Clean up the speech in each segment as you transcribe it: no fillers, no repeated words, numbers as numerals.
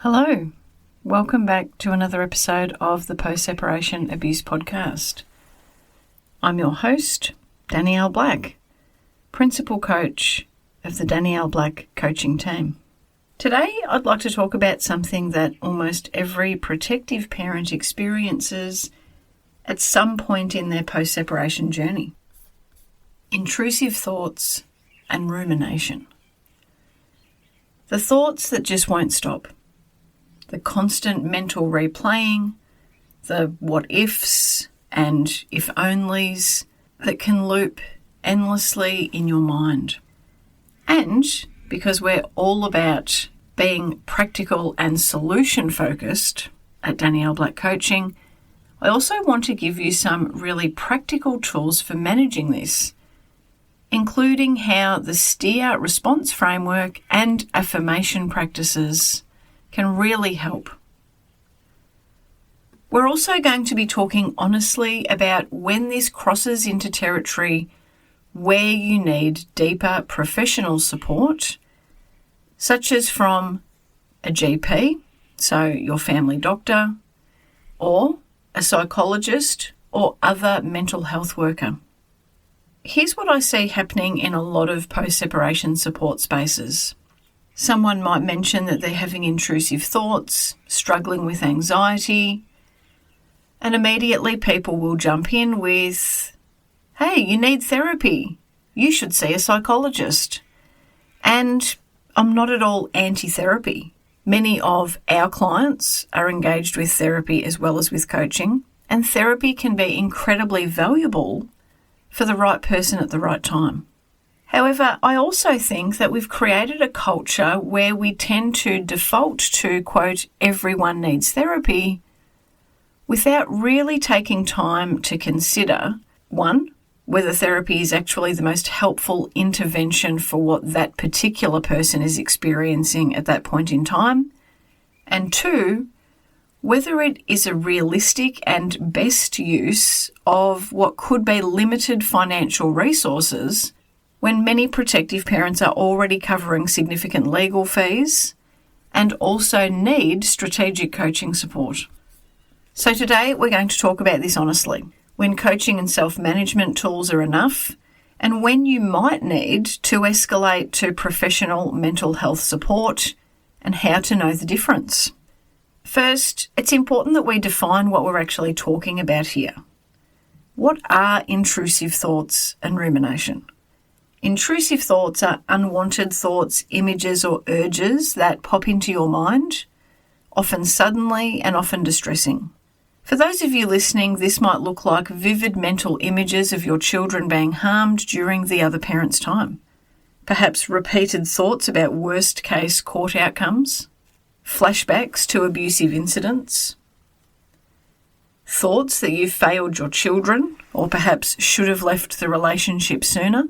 Hello, welcome back to another episode of the Post-Separation Abuse Podcast. I'm your host, Danielle Black, Principal Coach of the Danielle Black coaching team. Today, I'd like to talk about something that almost every protective parent experiences at some point in their post-separation journey. Intrusive thoughts and rumination. The thoughts that just won't stop. The constant mental replaying, the what-ifs and if-onlys that can loop endlessly in your mind. And because we're all about being practical and solution-focused at Danielle Black Coaching, I also want to give you some really practical tools for managing this, including how the STEER response framework and affirmation practices can really help. We're also going to be talking honestly about when this crosses into territory where you need deeper professional support, such as from a GP, so your family doctor, or a psychologist or other mental health worker. Here's what I see happening in a lot of post-separation support spaces. Someone might mention that they're having intrusive thoughts, struggling with anxiety, and immediately people will jump in with, "Hey, you need therapy. You should see a psychologist." And I'm not at all anti-therapy. Many of our clients are engaged with therapy as well as with coaching, and therapy can be incredibly valuable for the right person at the right time. However, I also think that we've created a culture where we tend to default to, quote, everyone needs therapy, without really taking time to consider, one, whether therapy is actually the most helpful intervention for what that particular person is experiencing at that point in time, and two, whether it is a realistic and best use of what could be limited financial resources when many protective parents are already covering significant legal fees and also need strategic coaching support. So today we're going to talk about this honestly, when coaching and self-management tools are enough, and when you might need to escalate to professional mental health support and how to know the difference. First, it's important that we define what we're actually talking about here. What are intrusive thoughts and rumination? Intrusive thoughts are unwanted thoughts, images, or urges that pop into your mind, often suddenly and often distressing. For those of you listening, this might look like vivid mental images of your children being harmed during the other parent's time. Perhaps repeated thoughts about worst-case court outcomes, flashbacks to abusive incidents, thoughts that you've failed your children or perhaps should have left the relationship sooner,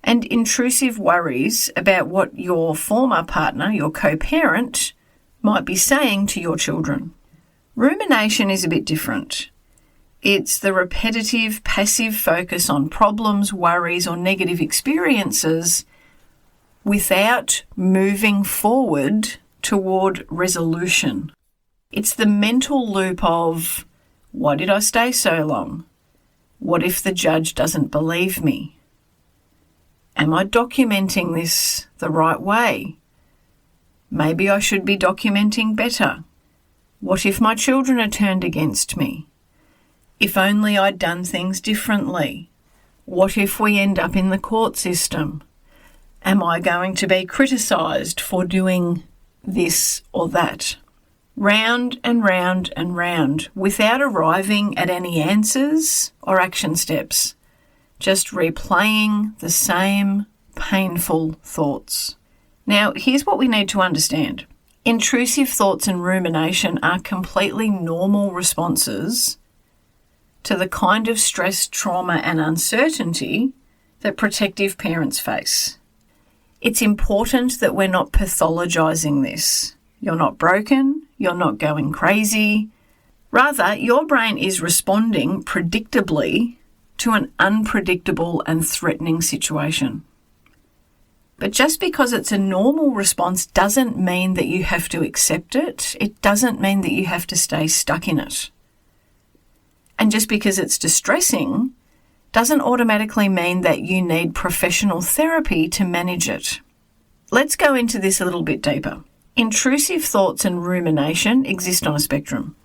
and intrusive worries about what your former partner, your co-parent, might be saying to your children. Rumination is a bit different. It's the repetitive, passive focus on problems, worries, or negative experiences without moving forward toward resolution. It's the mental loop of, why did I stay so long? What if the judge doesn't believe me? Am I documenting this the right way? Maybe I should be documenting better. What if my children are turned against me? If only I'd done things differently. What if we end up in the court system? Am I going to be criticised for doing this or that? Round and round and round, without arriving at any answers or action steps. Just replaying the same painful thoughts. Now, here's what we need to understand. Intrusive thoughts and rumination are completely normal responses to the kind of stress, trauma, and uncertainty that protective parents face. It's important that we're not pathologizing this. You're not broken, you're not going crazy. Rather, your brain is responding predictably to an unpredictable and threatening situation. But just because it's a normal response doesn't mean that you have to accept it. It doesn't mean that you have to stay stuck in it. And just because it's distressing doesn't automatically mean that you need professional therapy to manage it. Let's go into this a little bit deeper. Intrusive thoughts and rumination exist on a spectrum.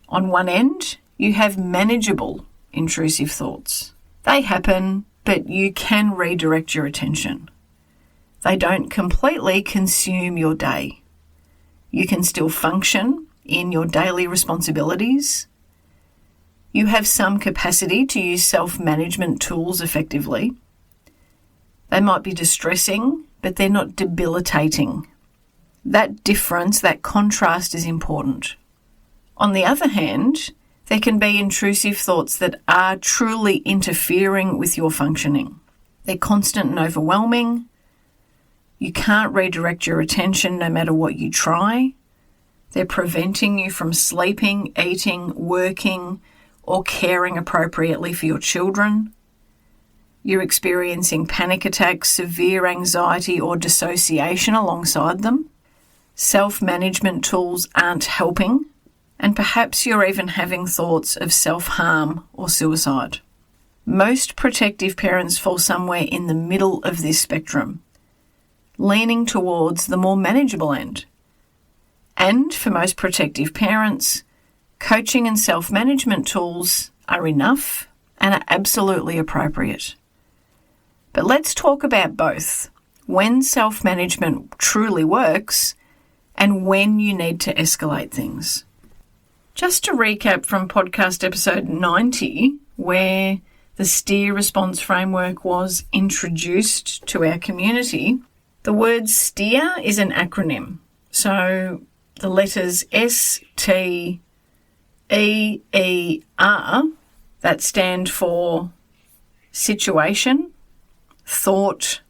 On one end, you have manageable intrusive thoughts. They happen, but you can redirect your attention. They don't completely consume your day. You can still function in your daily responsibilities. You have some capacity to use self-management tools effectively. They might be distressing, but they're not debilitating. That difference, that contrast is important. On the other hand, there can be intrusive thoughts that are truly interfering with your functioning. They're constant and overwhelming. You can't redirect your attention no matter what you try. They're preventing you from sleeping, eating, working, or caring appropriately for your children. You're experiencing panic attacks, severe anxiety, or dissociation alongside them. Self-management tools aren't helping, and perhaps you're even having thoughts of self-harm or suicide. Most protective parents fall somewhere in the middle of this spectrum, leaning towards the more manageable end. And for most protective parents, coaching and self-management tools are enough and are absolutely appropriate. But let's talk about both, when self-management truly works and when you need to escalate things. Just to recap from podcast episode 90, where the STEER response framework was introduced to our community, the word STEER is an acronym. So the letters STEER, that stand for situation, thought,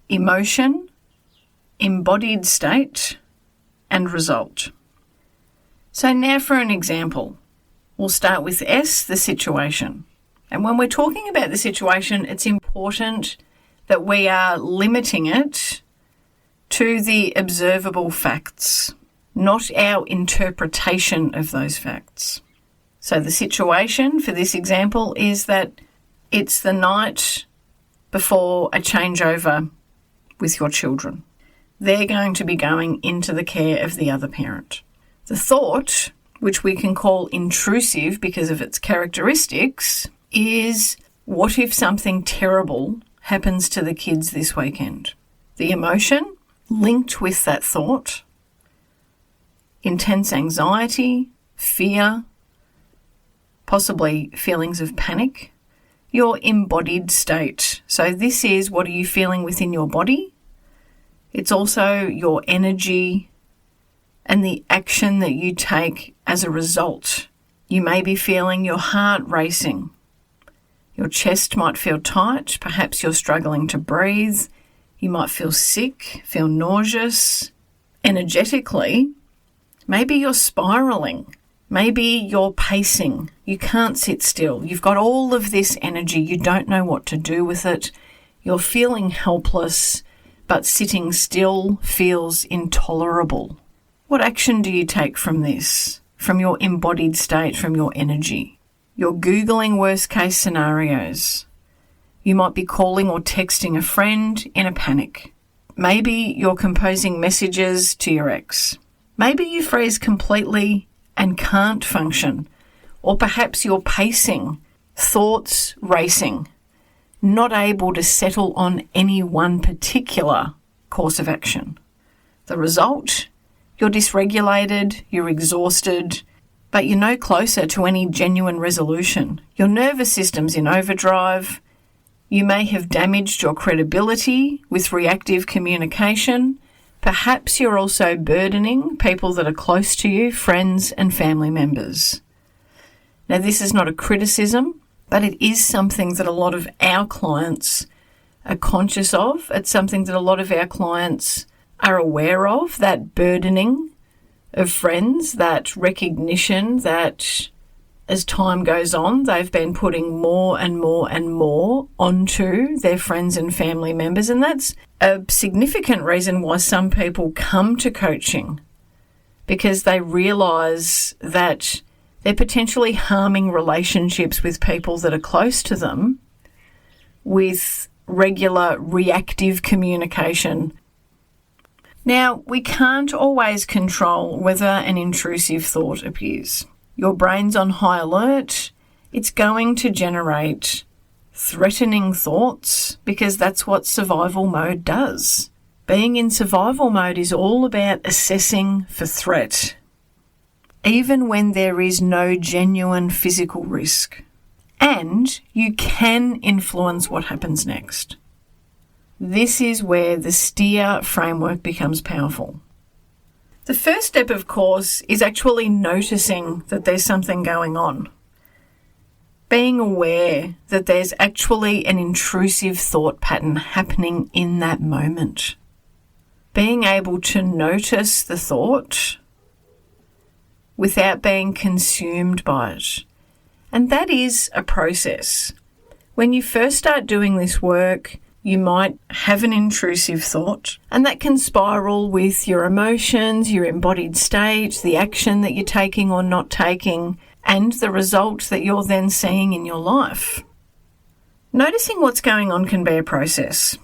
emotion, embodied state, and result. So now for an example. We'll start with S, the situation. And when we're talking about the situation, it's important that we are limiting it to the observable facts, not our interpretation of those facts. So the situation for this example is that it's the night before a changeover with your children. They're going to be going into the care of the other parent. The thought, which we can call intrusive because of its characteristics, is what if something terrible happens to the kids this weekend? The emotion linked with that thought, intense anxiety, fear, possibly feelings of panic, your embodied state. So this is what are you feeling within your body? It's also your energy and the action that you take as a result. You may be feeling your heart racing. Your chest might feel tight. Perhaps you're struggling to breathe. You might feel sick, feel nauseous. Energetically, maybe you're spiraling. Maybe you're pacing. You can't sit still. You've got all of this energy. You don't know what to do with it. You're feeling helpless, but sitting still feels intolerable. What action do you take from this, from your embodied state, from your energy? You're Googling worst-case scenarios. You might be calling or texting a friend in a panic. Maybe you're composing messages to your ex. Maybe you freeze completely and can't function. Or perhaps you're pacing, thoughts racing, not able to settle on any one particular course of action. The result? You're dysregulated, you're exhausted, but you're no closer to any genuine resolution. Your nervous system's in overdrive. You may have damaged your credibility with reactive communication. Perhaps you're also burdening people that are close to you, friends and family members. Now, this is not a criticism, but it is something that a lot of our clients are conscious of. It's something that a lot of our clients are aware of, that burdening of friends, that recognition that as time goes on, they've been putting more and more and more onto their friends and family members. And that's a significant reason why some people come to coaching, because they realise that they're potentially harming relationships with people that are close to them with regular reactive communication. Now, we can't always control whether an intrusive thought appears. Your brain's on high alert. It's going to generate threatening thoughts because that's what survival mode does. Being in survival mode is all about assessing for threat, even when there is no genuine physical risk. And you can influence what happens next. This is where the STEER framework becomes powerful. The first step, of course, is actually noticing that there's something going on. Being aware that there's actually an intrusive thought pattern happening in that moment. Being able to notice the thought without being consumed by it. And that is a process. When you first start doing this work, you might have an intrusive thought, and that can spiral with your emotions, your embodied state, the action that you're taking or not taking, and the result that you're then seeing in your life. Noticing what's going on can be a process.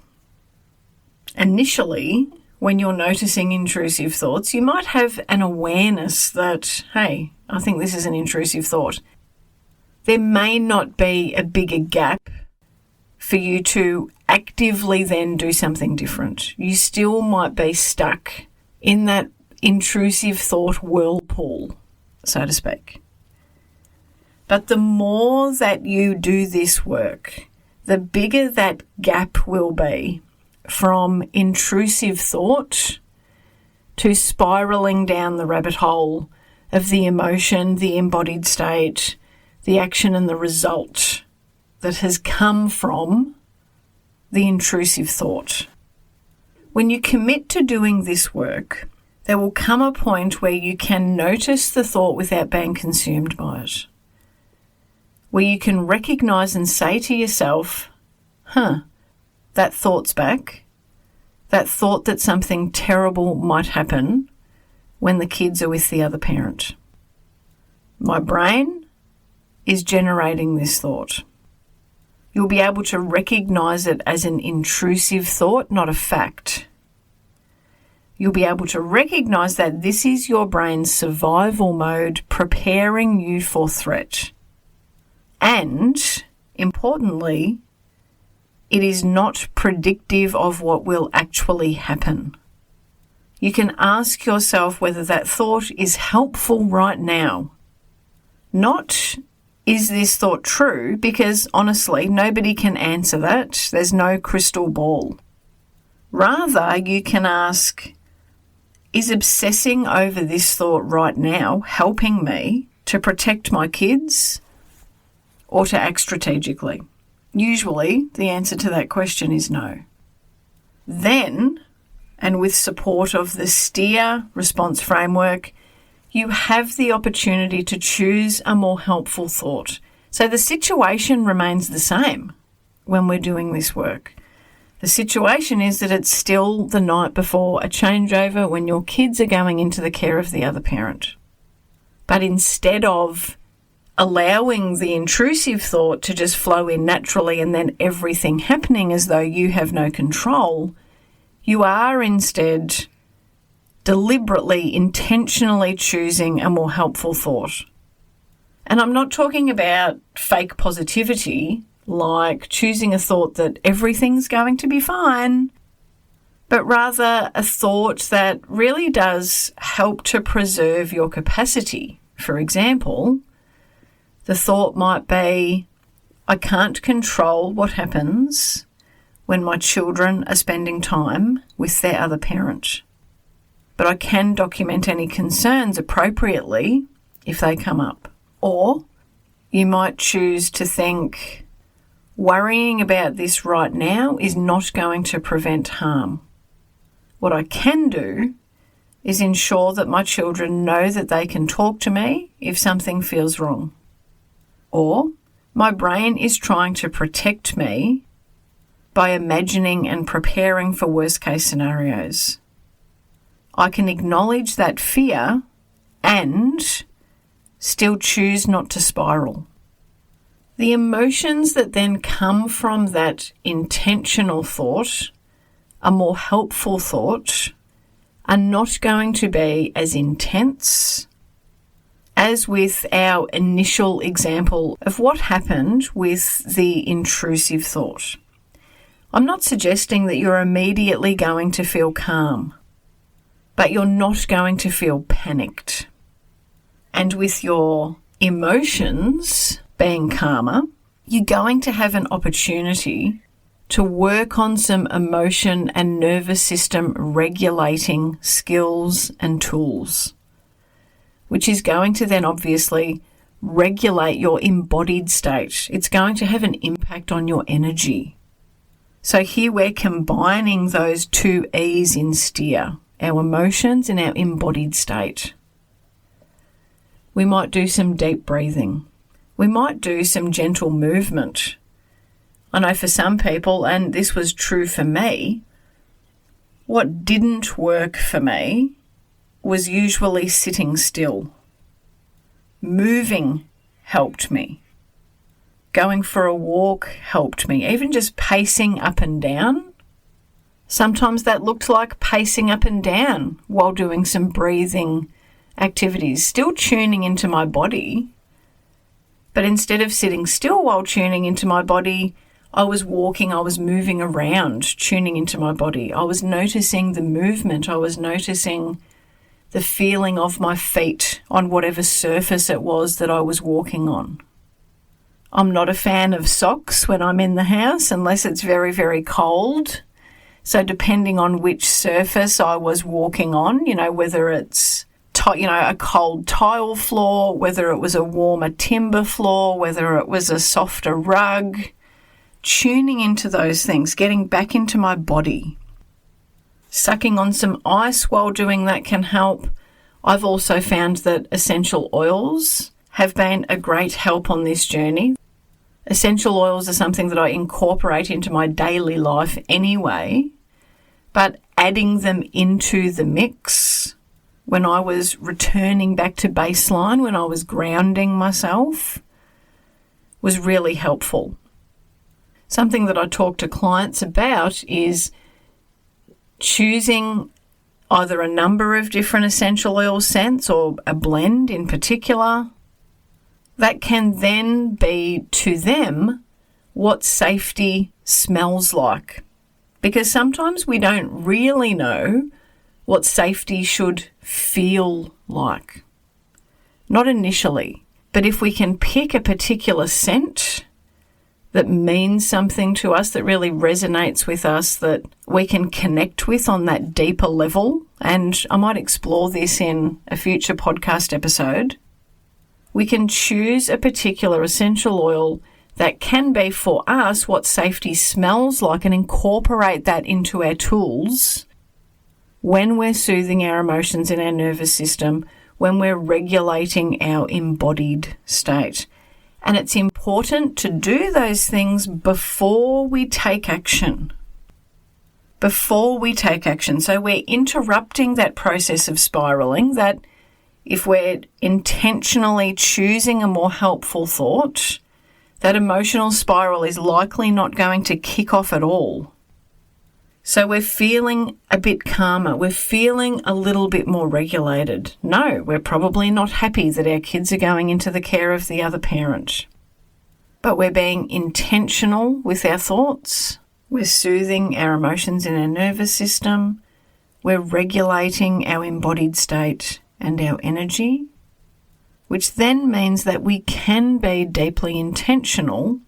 Initially, when you're noticing intrusive thoughts, you might have an awareness that, hey, I think this is an intrusive thought. There may not be a bigger gap for you to actively then do something different. You still might be stuck in that intrusive thought whirlpool, so to speak. But the more that you do this work, the bigger that gap will be from intrusive thought to spiraling down the rabbit hole of the emotion, the embodied state, the action and the result that has come from the intrusive thought. When you commit to doing this work, there will come a point where you can notice the thought without being consumed by it. Where you can recognise and say to yourself, that thought's back. That thought that something terrible might happen when the kids are with the other parent. My brain is generating this thought. You'll be able to recognise it as an intrusive thought, not a fact. You'll be able to recognise that this is your brain's survival mode preparing you for threat. And, importantly, it is not predictive of what will actually happen. You can ask yourself whether that thought is helpful right now. Not, is this thought true? Because honestly, nobody can answer that. There's no crystal ball. Rather, you can ask, is obsessing over this thought right now helping me to protect my kids or to act strategically? Usually, the answer to that question is no. Then, and with support of the STEER response framework, you have the opportunity to choose a more helpful thought. So the situation remains the same when we're doing this work. The situation is that it's still the night before a changeover when your kids are going into the care of the other parent. But instead of allowing the intrusive thought to just flow in naturally and then everything happening as though you have no control, you are instead deliberately, intentionally choosing a more helpful thought. And I'm not talking about fake positivity, like choosing a thought that everything's going to be fine, but rather a thought that really does help to preserve your capacity. For example, the thought might be, I can't control what happens when my children are spending time with their other parent, but I can document any concerns appropriately if they come up. Or you might choose to think, worrying about this right now is not going to prevent harm. What I can do is ensure that my children know that they can talk to me if something feels wrong. Or my brain is trying to protect me by imagining and preparing for worst-case scenarios. I can acknowledge that fear and still choose not to spiral. The emotions that then come from that intentional thought, a more helpful thought, are not going to be as intense as with our initial example of what happened with the intrusive thought. I'm not suggesting that you're immediately going to feel calm, but you're not going to feel panicked. And with your emotions being calmer, you're going to have an opportunity to work on some emotion and nervous system regulating skills and tools, which is going to then obviously regulate your embodied state. It's going to have an impact on your energy. So here we're combining those two E's in steer, our emotions and our embodied state. We might do some deep breathing. We might do some gentle movement. I know for some people, and this was true for me, what didn't work for me was usually sitting still. Moving helped me. Going for a walk helped me. Even just pacing up and down. Sometimes that looked like pacing up and down while doing some breathing activities, still tuning into my body. But instead of sitting still while tuning into my body, I was walking, I was moving around, tuning into my body. I was noticing the movement. I was noticing the feeling of my feet on whatever surface it was that I was walking on. I'm not a fan of socks when I'm in the house unless it's very, very cold. So depending on which surface I was walking on, whether it's a cold tile floor, whether it was a warmer timber floor, whether it was a softer rug, tuning into those things, getting back into my body. Sucking on some ice while doing that can help. I've also found that essential oils have been a great help on this journey. Essential oils are something that I incorporate into my daily life anyway, but adding them into the mix when I was returning back to baseline, when I was grounding myself, was really helpful. Something that I talk to clients about is choosing either a number of different essential oil scents or a blend in particular that can then be to them what safety smells like. Because sometimes we don't really know what safety should feel like. Not initially, but if we can pick a particular scent that means something to us, that really resonates with us, that we can connect with on that deeper level, and I might explore this in a future podcast episode, we can choose a particular essential oil that can be for us what safety smells like and incorporate that into our tools when we're soothing our emotions in our nervous system, when we're regulating our embodied state. And it's important to do those things before we take action. Before we take action. So we're interrupting that process of spiraling, that if we're intentionally choosing a more helpful thought, that emotional spiral is likely not going to kick off at all. So we're feeling a bit calmer. We're feeling a little bit more regulated. No, we're probably not happy that our kids are going into the care of the other parent. But we're being intentional with our thoughts. We're soothing our emotions in our nervous system. We're regulating our embodied state and our energy, which then means that we can be deeply intentional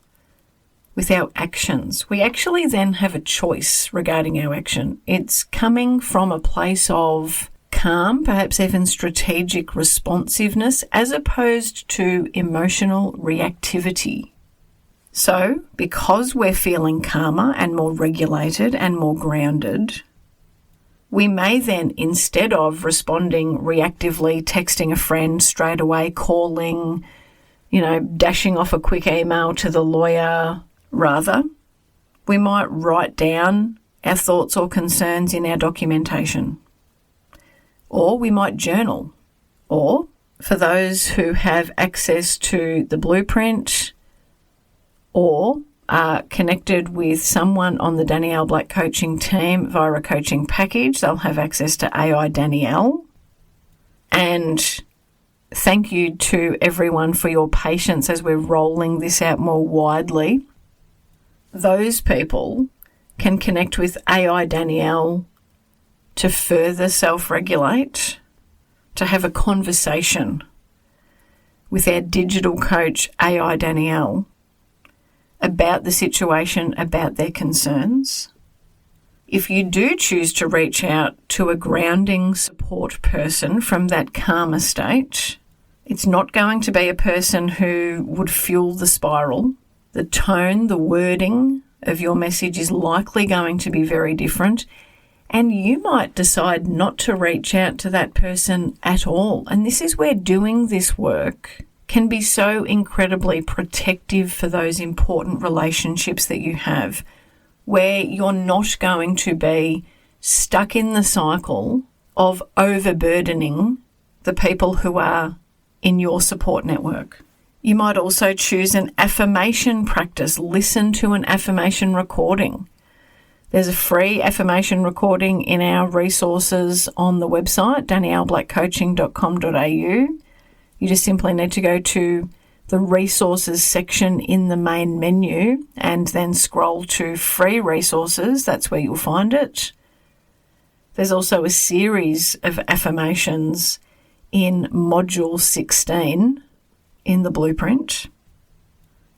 with our actions. We actually then have a choice regarding our action. It's coming from a place of calm, perhaps even strategic responsiveness, as opposed to emotional reactivity. So, because we're feeling calmer and more regulated and more grounded, we may then, instead of responding reactively, texting a friend straight away, calling, dashing off a quick email to the lawyer. Rather, we might write down our thoughts or concerns in our documentation. Or we might journal. Or, for those who have access to the blueprint or are connected with someone on the Danielle Black coaching team via a coaching package, they'll have access to AI Danielle. And thank you to everyone for your patience as we're rolling this out more widely. Those people can connect with AI Danielle to further self-regulate, to have a conversation with our digital coach, AI Danielle, about the situation, about their concerns. If you do choose to reach out to a grounding support person from that calmer state, it's not going to be a person who would fuel the spiral. The tone, the wording of your message is likely going to be very different, and you might decide not to reach out to that person at all. And this is where doing this work can be so incredibly protective for those important relationships that you have, where you're not going to be stuck in the cycle of overburdening the people who are in your support network. You might also choose an affirmation practice. Listen to an affirmation recording. There's a free affirmation recording in our resources on the website, danielleblackcoaching.com.au. You just simply need to go to the resources section in the main menu and then scroll to free resources. That's where you'll find it. There's also a series of affirmations in module 16 in the blueprint.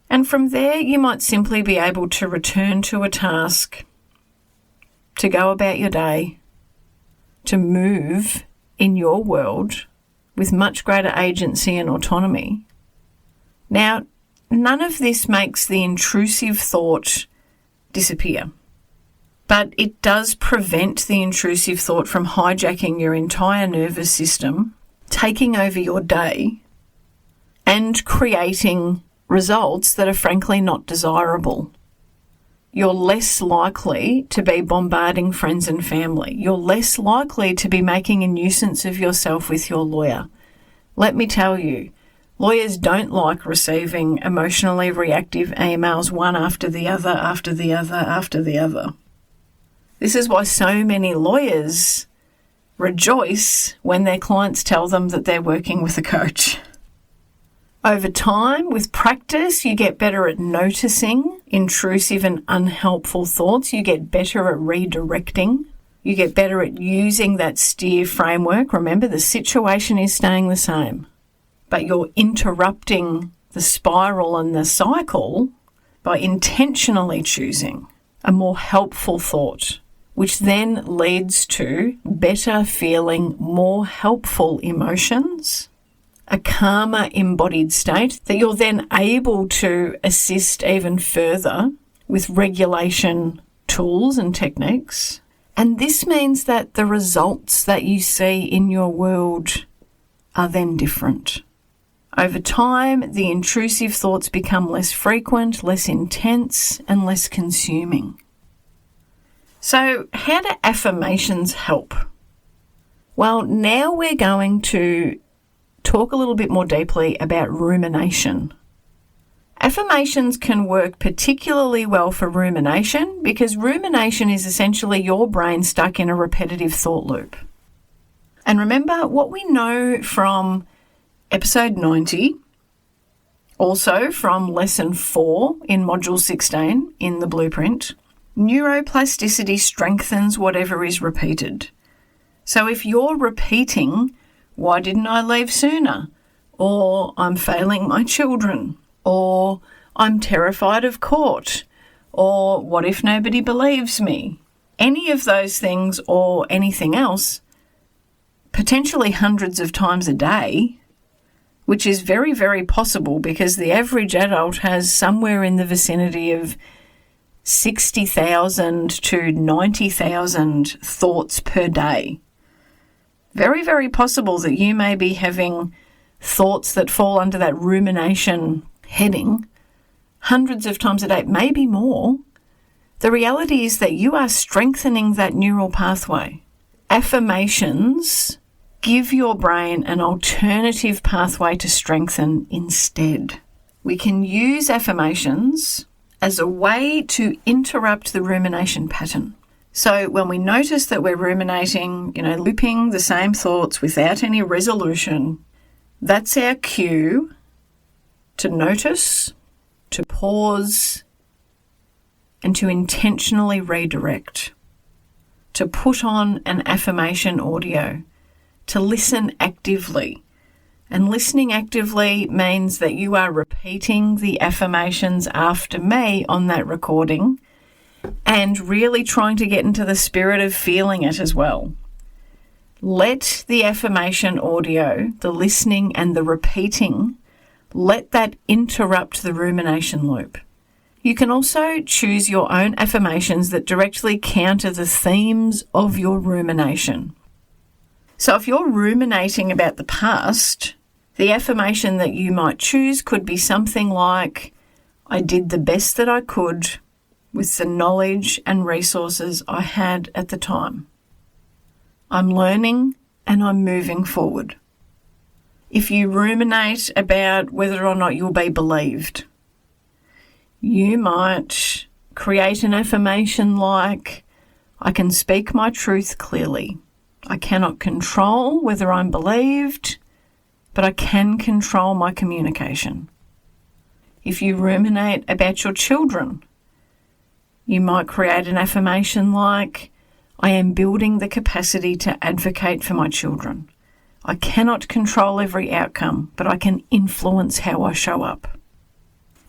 And from there, you might simply be able to return to a task, to go about your day, to move in your world with much greater agency and autonomy. Now, none of this makes the intrusive thought disappear, but it does prevent the intrusive thought from hijacking your entire nervous system, taking over your day, and creating results that are frankly not desirable. You're less likely to be bombarding friends and family. You're less likely to be making a nuisance of yourself with your lawyer. Let me tell you, lawyers don't like receiving emotionally reactive emails one after the other, after the other, after the other. This is why so many lawyers rejoice when their clients tell them that they're working with a coach. Over time, with practice, you get better at noticing intrusive and unhelpful thoughts. You get better at redirecting. You get better at using that steer framework. Remember, the situation is staying the same, but you're interrupting the spiral and the cycle by intentionally choosing a more helpful thought, which then leads to better feeling, more helpful emotions, a calmer embodied state that you're then able to assist even further with regulation tools and techniques. And this means that the results that you see in your world are then different. Over time, the intrusive thoughts become less frequent, less intense, and less consuming. So, how do affirmations help? Well, now we're going to talk a little bit more deeply about rumination. Affirmations can work particularly well for rumination because rumination is essentially your brain stuck in a repetitive thought loop. And remember what we know from episode 90, also from lesson 4 in module 16 in the blueprint, neuroplasticity strengthens whatever is repeated. So if you're repeating, why didn't I leave sooner? Or I'm failing my children? Or I'm terrified of court? Or what if nobody believes me? Any of those things or anything else, potentially hundreds of times a day, which is very, very possible because the average adult has somewhere in the vicinity of 60,000 to 90,000 thoughts per day. Very, very possible that you may be having thoughts that fall under that rumination heading hundreds of times a day, maybe more, the reality is that you are strengthening that neural pathway. Affirmations give your brain an alternative pathway to strengthen instead. We can use affirmations as a way to interrupt the rumination pattern. So when we notice that we're ruminating, looping the same thoughts without any resolution, that's our cue to notice, to pause, and to intentionally redirect, to put on an affirmation audio, to listen actively. And listening actively means that you are repeating the affirmations after me on that recording and really trying to get into the spirit of feeling it as well. Let the affirmation audio, the listening and the repeating, let that interrupt the rumination loop. You can also choose your own affirmations that directly counter the themes of your rumination. So if you're ruminating about the past, the affirmation that you might choose could be something like, I did the best that I could with the knowledge and resources I had at the time. I'm learning and I'm moving forward. If you ruminate about whether or not you'll be believed, you might create an affirmation like, I can speak my truth clearly. I cannot control whether I'm believed, but I can control my communication. If you ruminate about your children, you might create an affirmation like, I am building the capacity to advocate for my children. I cannot control every outcome, but I can influence how I show up.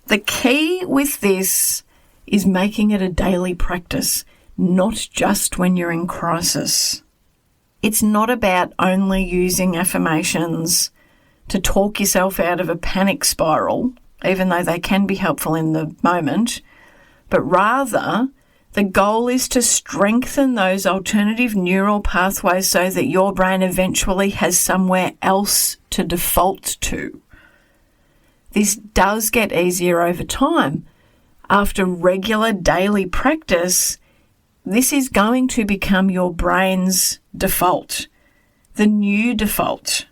The key with this is making it a daily practice, not just when you're in crisis. It's not about only using affirmations to talk yourself out of a panic spiral, even though they can be helpful in the moment, but rather the goal is to strengthen those alternative neural pathways so that your brain eventually has somewhere else to default to. This does get easier over time. After regular daily practice, this is going to become your brain's default, the new default.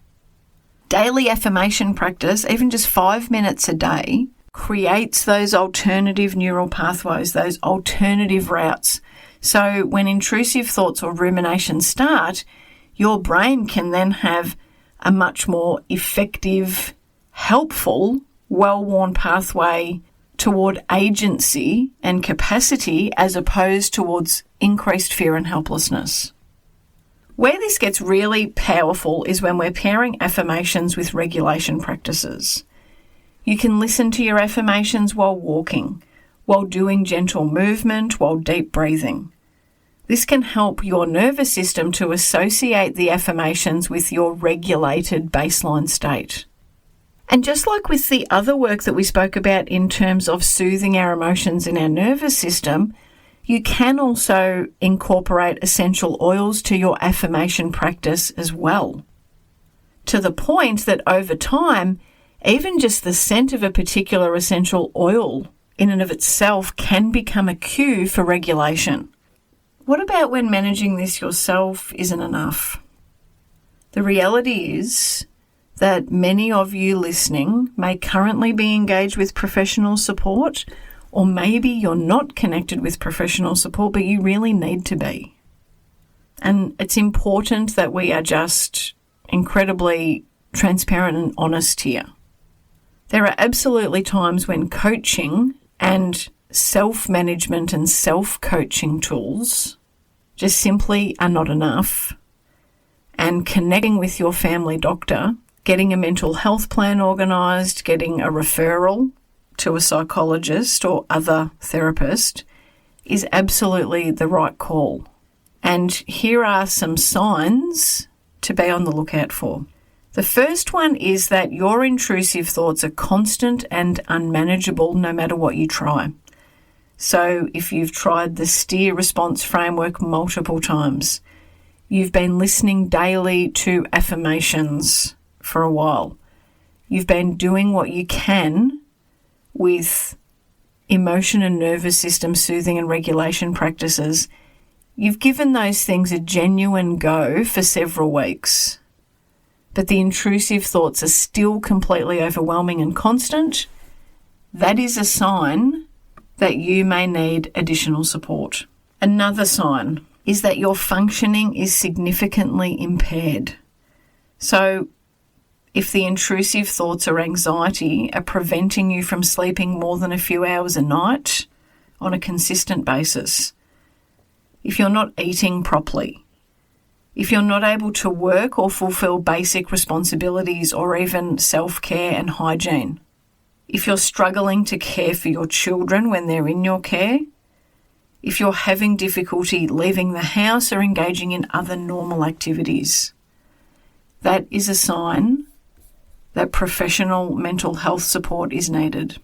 Daily affirmation practice, even just 5 minutes a day, creates those alternative neural pathways, those alternative routes. So when intrusive thoughts or ruminations start, your brain can then have a much more effective, helpful, well-worn pathway toward agency and capacity as opposed towards increased fear and helplessness. Where this gets really powerful is when we're pairing affirmations with regulation practices. You can listen to your affirmations while walking, while doing gentle movement, while deep breathing. This can help your nervous system to associate the affirmations with your regulated baseline state. And just like with the other work that we spoke about in terms of soothing our emotions in our nervous system, you can also incorporate essential oils to your affirmation practice as well. To the point that over time, even just the scent of a particular essential oil in and of itself can become a cue for regulation. What about when managing this yourself isn't enough? The reality is that many of you listening may currently be engaged with professional support, or maybe you're not connected with professional support, but you really need to be. And it's important that we are just incredibly transparent and honest here. There are absolutely times when coaching and self-management and self-coaching tools just simply are not enough. And connecting with your family doctor, getting a mental health plan organised, getting a referral to a psychologist or other therapist is absolutely the right call. And here are some signs to be on the lookout for. The first one is that your intrusive thoughts are constant and unmanageable no matter what you try. So if you've tried the STEER response framework multiple times, you've been listening daily to affirmations for a while, You've been doing what you can with emotion and nervous system soothing and regulation practices. You've given those things a genuine go for several weeks, but the intrusive thoughts are still completely overwhelming and constant. That is a sign that you may need additional support. Another sign is that your functioning is significantly impaired. So if the intrusive thoughts or anxiety are preventing you from sleeping more than a few hours a night on a consistent basis, if you're not eating properly, if you're not able to work or fulfill basic responsibilities or even self-care and hygiene, if you're struggling to care for your children when they're in your care, if you're having difficulty leaving the house or engaging in other normal activities, that is a sign that professional mental health support is needed.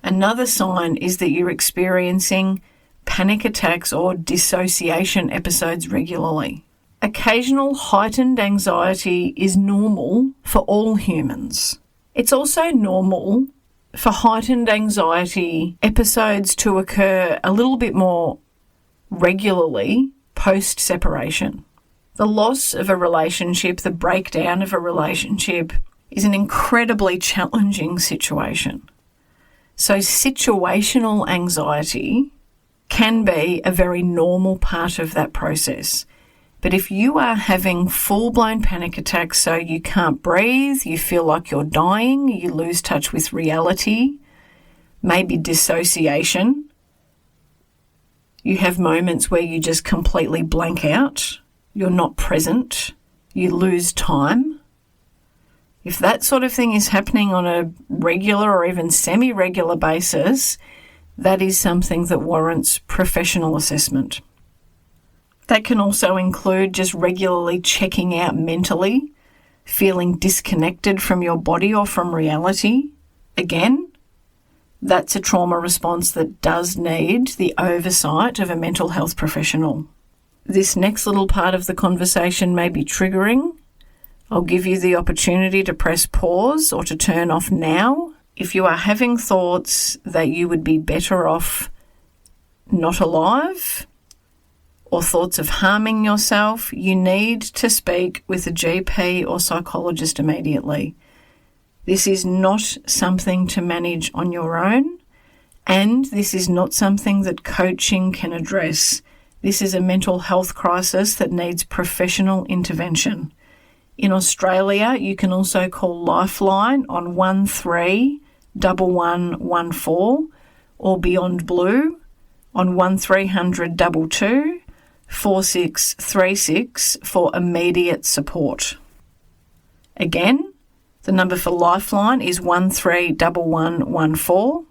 Another sign is that you're experiencing panic attacks or dissociation episodes regularly. Occasional heightened anxiety is normal for all humans. It's also normal for heightened anxiety episodes to occur a little bit more regularly post-separation. The loss of a relationship, the breakdown of a relationship, is an incredibly challenging situation. So situational anxiety can be a very normal part of that process. But if you are having full-blown panic attacks, so you can't breathe, you feel like you're dying, you lose touch with reality, maybe dissociation, you have moments where you just completely blank out, you're not present, you lose time. If that sort of thing is happening on a regular or even semi-regular basis, that is something that warrants professional assessment. That can also include just regularly checking out mentally, feeling disconnected from your body or from reality. Again, that's a trauma response that does need the oversight of a mental health professional. This next little part of the conversation may be triggering. I'll give you the opportunity to press pause or to turn off now. If you are having thoughts that you would be better off not alive, or thoughts of harming yourself, you need to speak with a GP or psychologist immediately. This is not something to manage on your own, and this is not something that coaching can address. This is a mental health crisis that needs professional intervention. In Australia, you can also call Lifeline on 131114 or Beyond Blue on 1300 22 4636 for immediate support. Again, the number for Lifeline is 131114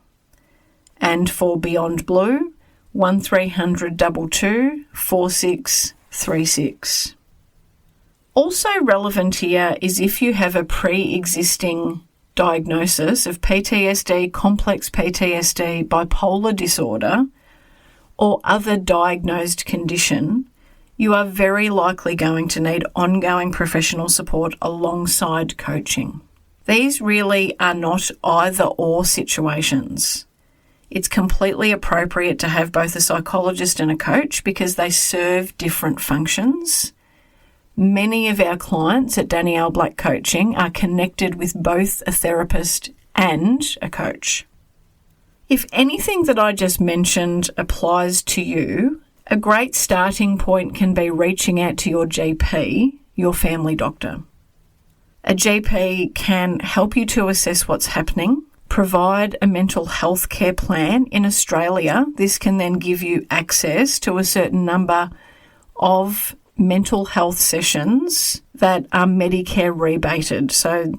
and for Beyond Blue 1300 22 4636. Also relevant here is if you have a pre-existing diagnosis of PTSD, complex PTSD, bipolar disorder, or other diagnosed condition, you are very likely going to need ongoing professional support alongside coaching. These really are not either-or situations. It's completely appropriate to have both a psychologist and a coach because they serve different functions. Many of our clients at Danielle Black Coaching are connected with both a therapist and a coach. If anything that I just mentioned applies to you, a great starting point can be reaching out to your GP, your family doctor. A GP can help you to assess what's happening, provide a mental health care plan. In Australia, this can then give you access to a certain number of mental health sessions that are Medicare rebated. So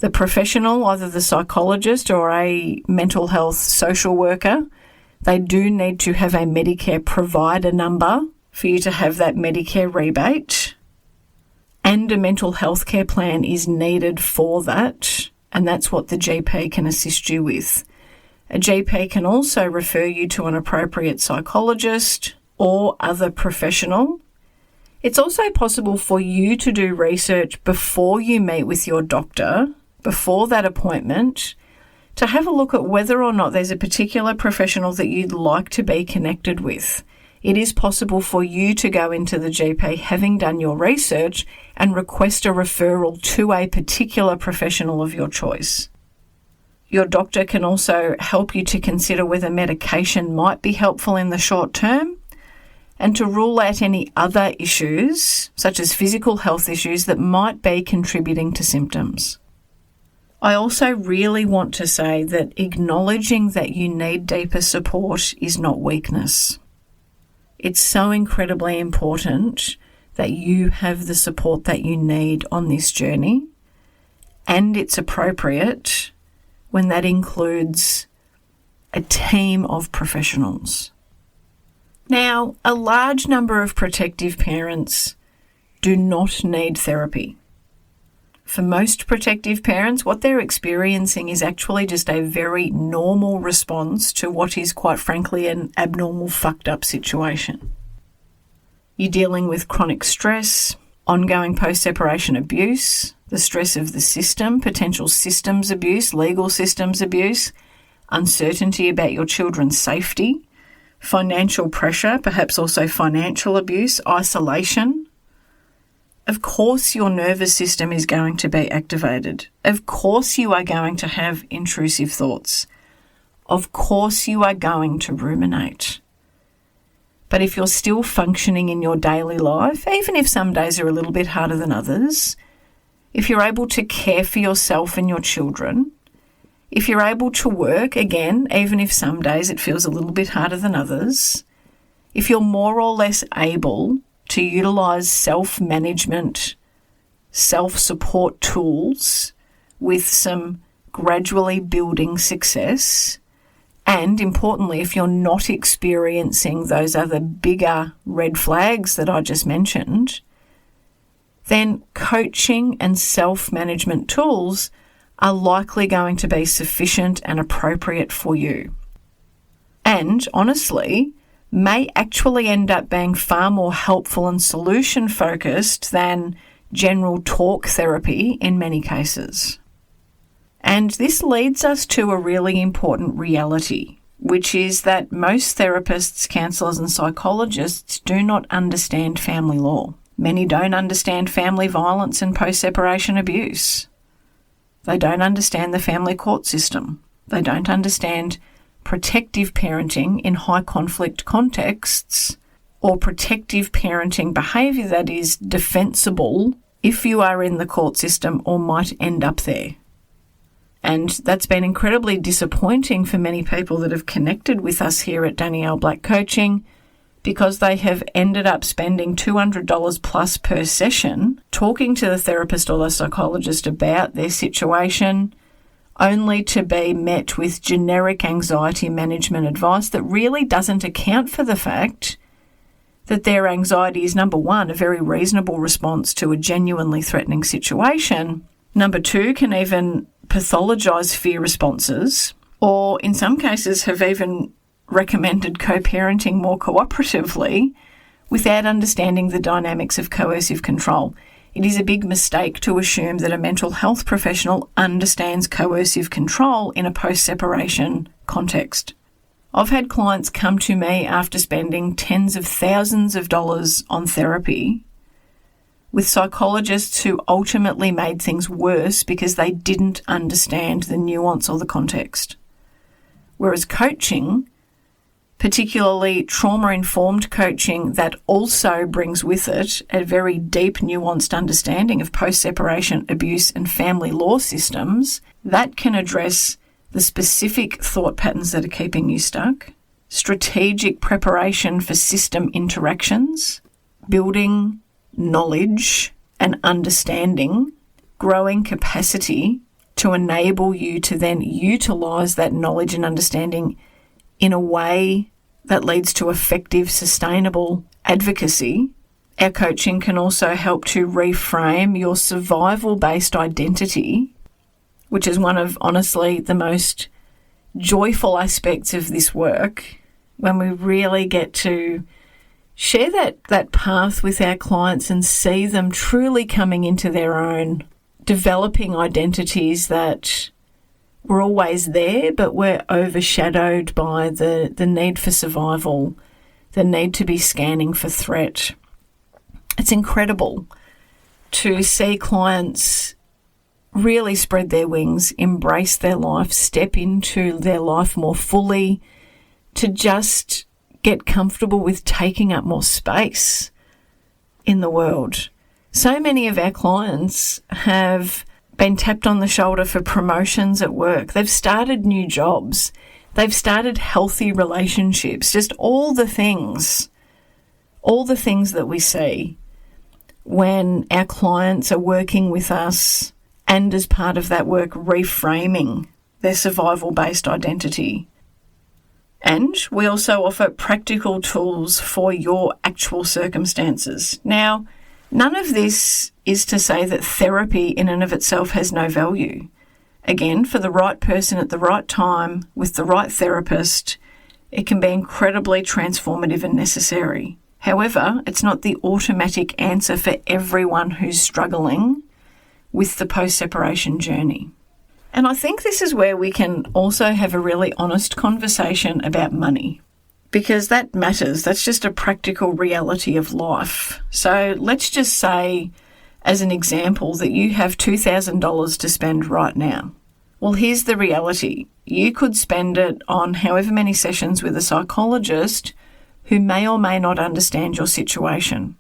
the professional, either the psychologist or a mental health social worker, they do need to have a Medicare provider number for you to have that Medicare rebate. And a mental health care plan is needed for that, and that's what the GP can assist you with. A GP can also refer you to an appropriate psychologist or other professional. It's also possible for you to do research before you meet with your doctor, before that appointment to have a look at whether or not there's a particular professional that you'd like to be connected with. It is possible for you to go into the GP having done your research and request a referral to a particular professional of your choice. Your doctor can also help you to consider whether medication might be helpful in the short term and to rule out any other issues, such as physical health issues, that might be contributing to symptoms. I also really want to say that acknowledging that you need deeper support is not weakness. It's so incredibly important that you have the support that you need on this journey, and it's appropriate when that includes a team of professionals. Now, a large number of protective parents do not need therapy. For most protective parents, what they're experiencing is actually just a very normal response to what is, quite frankly, an abnormal, fucked up situation. You're dealing with chronic stress, ongoing post-separation abuse, the stress of the system, potential systems abuse, legal systems abuse, uncertainty about your children's safety, financial pressure, perhaps also financial abuse, isolation. Of course your nervous system is going to be activated. Of course you are going to have intrusive thoughts. Of course you are going to ruminate. But if you're still functioning in your daily life, even if some days are a little bit harder than others, if you're able to care for yourself and your children, if you're able to work, again, even if some days it feels a little bit harder than others, if you're more or less able to utilise self-management, self-support tools with some gradually building success, and importantly, if you're not experiencing those other bigger red flags that I just mentioned, then coaching and self-management tools are likely going to be sufficient and appropriate for you. And honestly, may actually end up being far more helpful and solution-focused than general talk therapy in many cases. And this leads us to a really important reality, which is that most therapists, counsellors and psychologists do not understand family law. Many don't understand family violence and post-separation abuse. They don't understand the family court system. They don't understand protective parenting in high conflict contexts or protective parenting behaviour that is defensible if you are in the court system or might end up there. And that's been incredibly disappointing for many people that have connected with us here at Danielle Black Coaching, because they have ended up spending $200 plus per session talking to the therapist or the psychologist about their situation, only to be met with generic anxiety management advice that really doesn't account for the fact that their anxiety is, number one, a very reasonable response to a genuinely threatening situation. Number two, can even pathologise fear responses, or in some cases have even recommended co-parenting more cooperatively without understanding the dynamics of coercive control. It is a big mistake to assume that a mental health professional understands coercive control in a post-separation context. I've had clients come to me after spending tens of thousands of dollars on therapy with psychologists who ultimately made things worse because they didn't understand the nuance or the context. Whereas coaching, particularly trauma-informed coaching that also brings with it a very deep, nuanced understanding of post-separation abuse and family law systems, that can address the specific thought patterns that are keeping you stuck, strategic preparation for system interactions, building knowledge and understanding, growing capacity to enable you to then utilise that knowledge and understanding in a way that leads to effective, sustainable advocacy. Our coaching can also help to reframe your survival-based identity, which is one of, honestly, the most joyful aspects of this work, when we really get to share that path with our clients and see them truly coming into their own developing identities that were always there, but were overshadowed by the need for survival, the need to be scanning for threat. It's incredible to see clients really spread their wings, embrace their life, step into their life more fully, to just get comfortable with taking up more space in the world. So many of our clients have been tapped on the shoulder for promotions at work. They've started new jobs. They've started healthy relationships, just all the things that we see when our clients are working with us, and as part of that work, reframing their survival-based identity. And we also offer practical tools for your actual circumstances. Now, none of this is to say that therapy in and of itself has no value. Again, for the right person at the right time, with the right therapist, it can be incredibly transformative and necessary. However, it's not the automatic answer for everyone who's struggling with the post-separation journey. And I think this is where we can also have a really honest conversation about money, because that matters. That's just a practical reality of life. So let's just say, as an example, that you have $2,000 to spend right now. Well, here's the reality. You could spend it on however many sessions with a psychologist who may or may not understand your situation,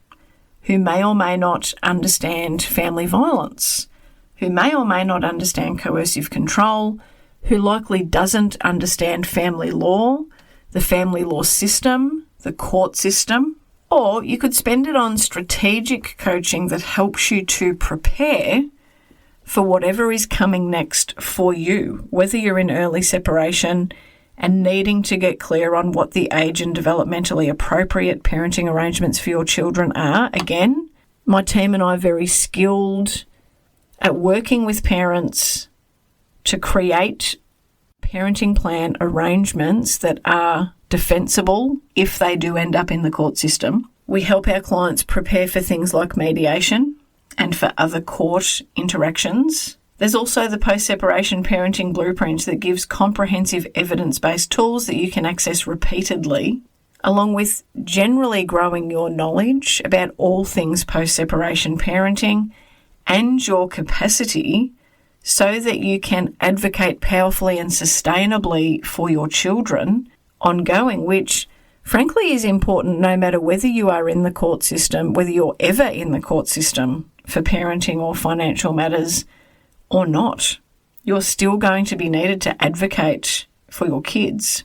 who may or may not understand family violence, who may or may not understand coercive control, who likely doesn't understand family law, the family law system, the court system. Or you could spend it on strategic coaching that helps you to prepare for whatever is coming next for you, whether you're in early separation and needing to get clear on what the age and developmentally appropriate parenting arrangements for your children are. Again, my team and I are very skilled at working with parents to create parenting plan arrangements that are defensible if they do end up in the court system. We help our clients prepare for things like mediation and for other court interactions. There's also the post-separation parenting blueprint that gives comprehensive evidence-based tools that you can access repeatedly, along with generally growing your knowledge about all things post-separation parenting and your capacity so that you can advocate powerfully and sustainably for your children ongoing, which frankly is important no matter whether you are in the court system, whether you're ever in the court system for parenting or financial matters or not. You're still going to be needed to advocate for your kids.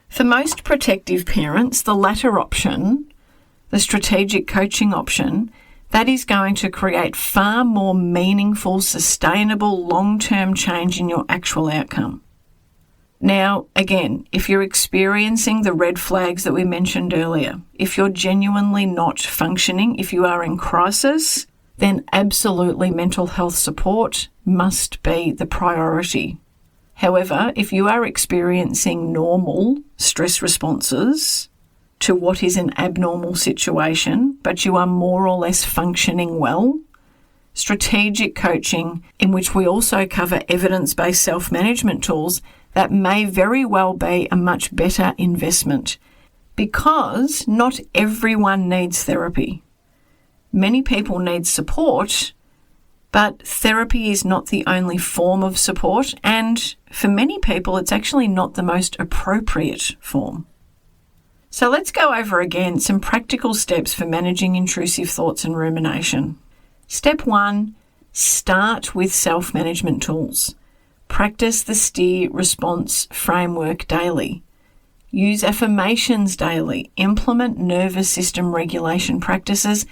For most protective parents, the latter option, the strategic coaching option, that is going to create far more meaningful, sustainable, long-term change in your actual outcome. Now, again, if you're experiencing the red flags that we mentioned earlier, if you're genuinely not functioning, if you are in crisis, then absolutely mental health support must be the priority. However, if you are experiencing normal stress responses to what is an abnormal situation, but you are more or less functioning well, strategic coaching, in which we also cover evidence-based self-management tools, that may very well be a much better investment, because not everyone needs therapy. Many people need support, but therapy is not the only form of support, and for many people it's actually not the most appropriate form. So let's go over again some practical steps for managing intrusive thoughts and rumination. Step 1, start with self-management tools. Practice the steer response framework daily. Use affirmations daily. Implement nervous system regulation practices,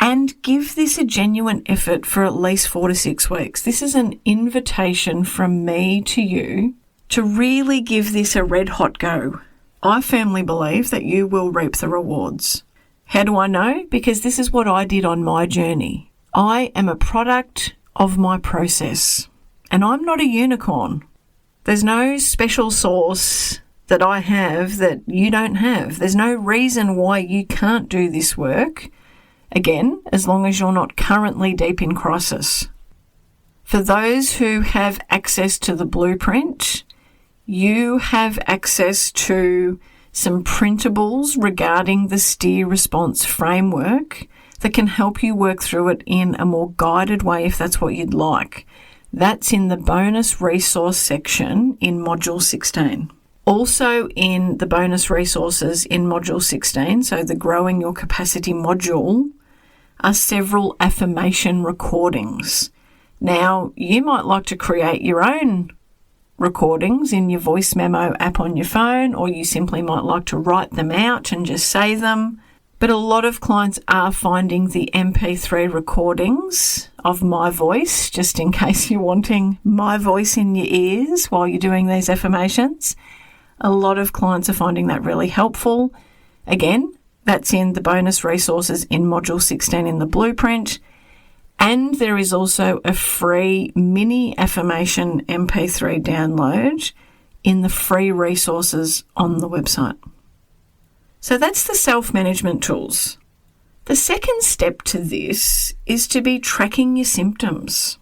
and give this a genuine effort for at least 4 to 6 weeks. This is an invitation from me to you to really give this a red hot go. I firmly believe that you will reap the rewards. How do I know? Because this is what I did on my journey. I am a product of my process, and I'm not a unicorn. There's no special sauce that I have that you don't have. There's no reason why you can't do this work. Again, as long as you're not currently deep in crisis. For those who have access to the blueprint, you have access to some printables regarding the steer response framework that can help you work through it in a more guided way if that's what you'd like. That's in the bonus resource section in Module 16. Also in the bonus resources in Module 16, so the Growing Your Capacity module, are several affirmation recordings. Now, you might like to create your own recordings in your voice memo app on your phone, or you simply might like to write them out and just say them. But a lot of clients are finding the MP3 recordings of my voice, just in case you're wanting my voice in your ears while you're doing these affirmations. A lot of clients are finding that really helpful. Again, that's in the bonus resources in Module 16 in the blueprint. And there is also a free mini affirmation MP3 download in the free resources on the website. So that's the self-management tools. The second step to this is to be tracking your symptoms.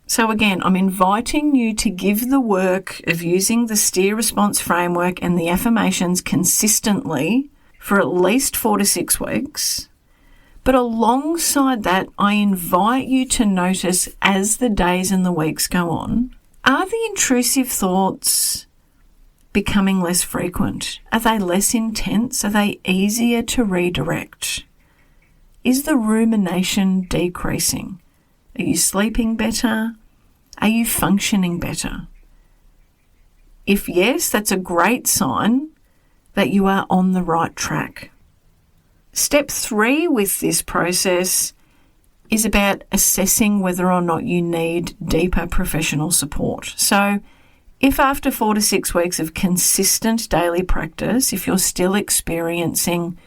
So again, I'm inviting you to give the work of using the steer response framework and the affirmations consistently for at least 4 to 6 weeks. But alongside that, I invite you to notice as the days and the weeks go on, are the intrusive thoughts becoming less frequent? Are they less intense? Are they easier to redirect? Is the rumination decreasing? Are you sleeping better? Are you functioning better? If yes, that's a great sign that you are on the right track. Step 3 with this process is about assessing whether or not you need deeper professional support. So if after 4 to 6 weeks of consistent daily practice, if you're still experiencing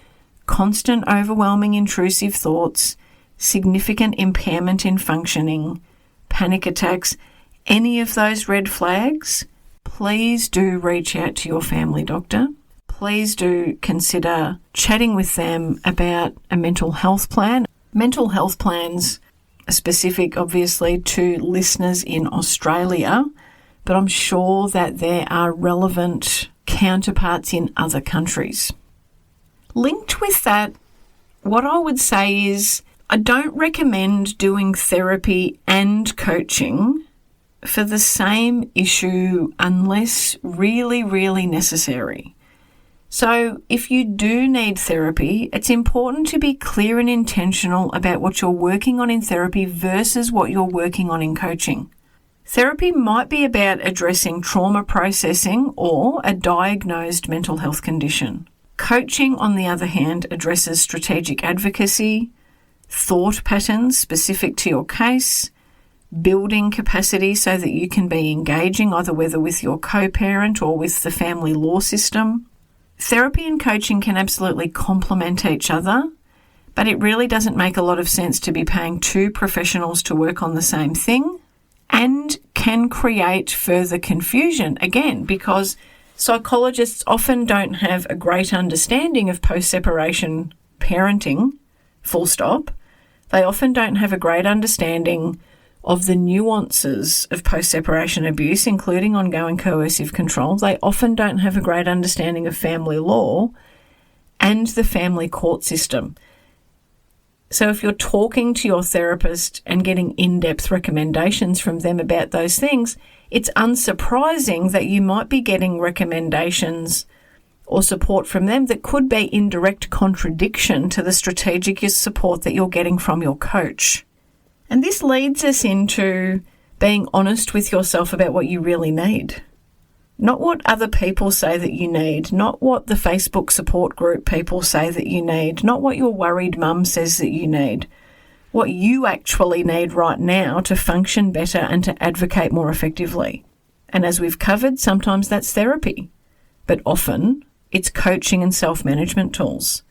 constant overwhelming intrusive thoughts, significant impairment in functioning, panic attacks, any of those red flags, please do reach out to your family doctor. Please do consider chatting with them about a mental health plan. Mental health plans are specific, obviously, to listeners in Australia, but I'm sure that there are relevant counterparts in other countries. Linked with that, what I would say is I don't recommend doing therapy and coaching for the same issue unless really, really necessary. So if you do need therapy, it's important to be clear and intentional about what you're working on in therapy versus what you're working on in coaching. Therapy might be about addressing trauma processing or a diagnosed mental health condition. Coaching, on the other hand, addresses strategic advocacy, thought patterns specific to your case, building capacity so that you can be engaging either whether with your co-parent or with the family law system. Therapy and coaching can absolutely complement each other, but it really doesn't make a lot of sense to be paying 2 professionals to work on the same thing, and can create further confusion, again, because psychologists often don't have a great understanding of post-separation parenting, full stop. They often don't have a great understanding of the nuances of post-separation abuse, including ongoing coercive control. They often don't have a great understanding of family law and the family court system. So if you're talking to your therapist and getting in-depth recommendations from them about those things, it's unsurprising that you might be getting recommendations or support from them that could be in direct contradiction to the strategic support that you're getting from your coach. And this leads us into being honest with yourself about what you really need. Not what other people say that you need, not what the Facebook support group people say that you need, not what your worried mum says that you need. What you actually need right now to function better and to advocate more effectively. And as we've covered, sometimes that's therapy, but often it's coaching and self-management tools.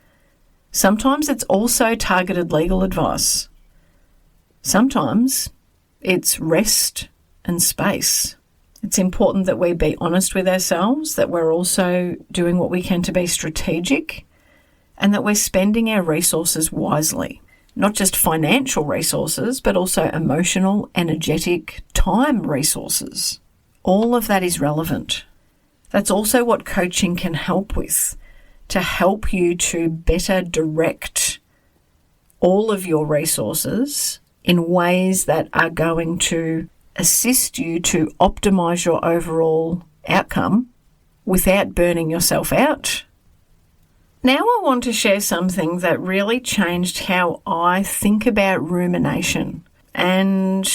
Sometimes it's also targeted legal advice. Sometimes it's rest and space. It's important that we be honest with ourselves, that we're also doing what we can to be strategic, and that we're spending our resources wisely. not just financial resources, but also emotional, energetic, time resources. All of that is relevant. That's also what coaching can help with, to help you to better direct all of your resources in ways that are going to assist you to optimize your overall outcome without burning yourself out. Now I want to share something that really changed how I think about rumination, and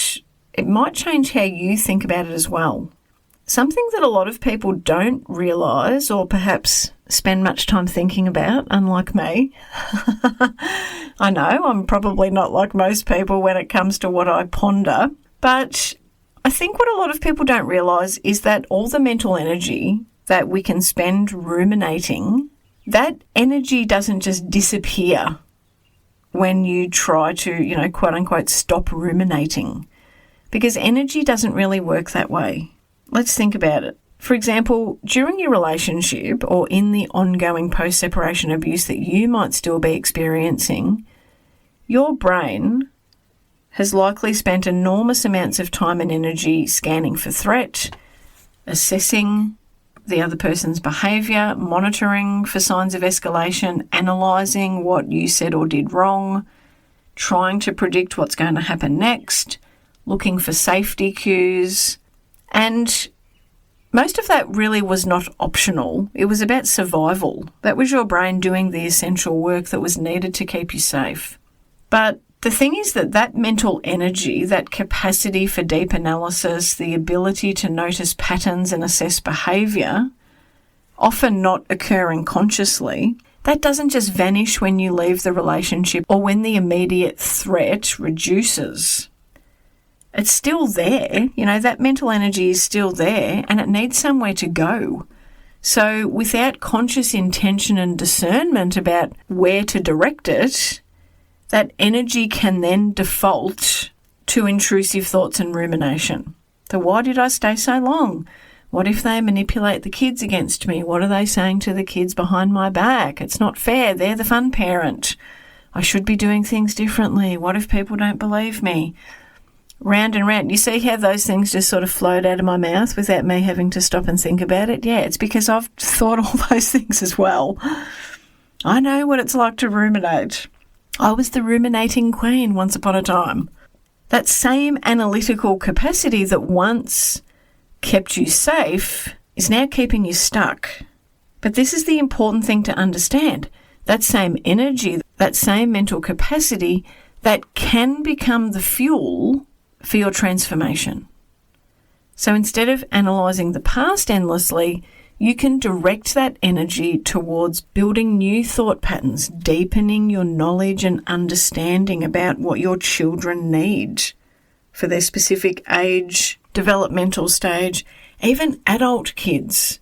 it might change how you think about it as well. Something that a lot of people don't realise or perhaps spend much time thinking about, unlike me. I know I'm probably not like most people when it comes to what I ponder, but I think what a lot of people don't realise is that all the mental energy that we can spend ruminating, that energy doesn't just disappear when you try to, quote unquote, stop ruminating, because energy doesn't really work that way. Let's think about it. For example, during your relationship or in the ongoing post-separation abuse that you might still be experiencing, your brain has likely spent enormous amounts of time and energy scanning for threat, assessing the other person's behaviour, monitoring for signs of escalation, analysing what you said or did wrong, trying to predict what's going to happen next, looking for safety cues. And most of that really was not optional. It was about survival. That was your brain doing the essential work that was needed to keep you safe. But the thing is that mental energy, that capacity for deep analysis, the ability to notice patterns and assess behaviour, often not occurring consciously, that doesn't just vanish when you leave the relationship or when the immediate threat reduces. It's still there, that mental energy is still there and it needs somewhere to go. So without conscious intention and discernment about where to direct it, that energy can then default to intrusive thoughts and rumination. So why did I stay so long? What if they manipulate the kids against me? What are they saying to the kids behind my back? It's not fair. They're the fun parent. I should be doing things differently. What if people don't believe me? Round and round. You see how those things just sort of flowed out of my mouth without me having to stop and think about it? Yeah, it's because I've thought all those things as well. I know what it's like to ruminate. I was the ruminating queen once upon a time. That same analytical capacity that once kept you safe is now keeping you stuck. But this is the important thing to understand. That same energy, that same mental capacity, that can become the fuel for your transformation. So instead of analysing the past endlessly, you can direct that energy towards building new thought patterns, deepening your knowledge and understanding about what your children need for their specific age, developmental stage, even adult kids.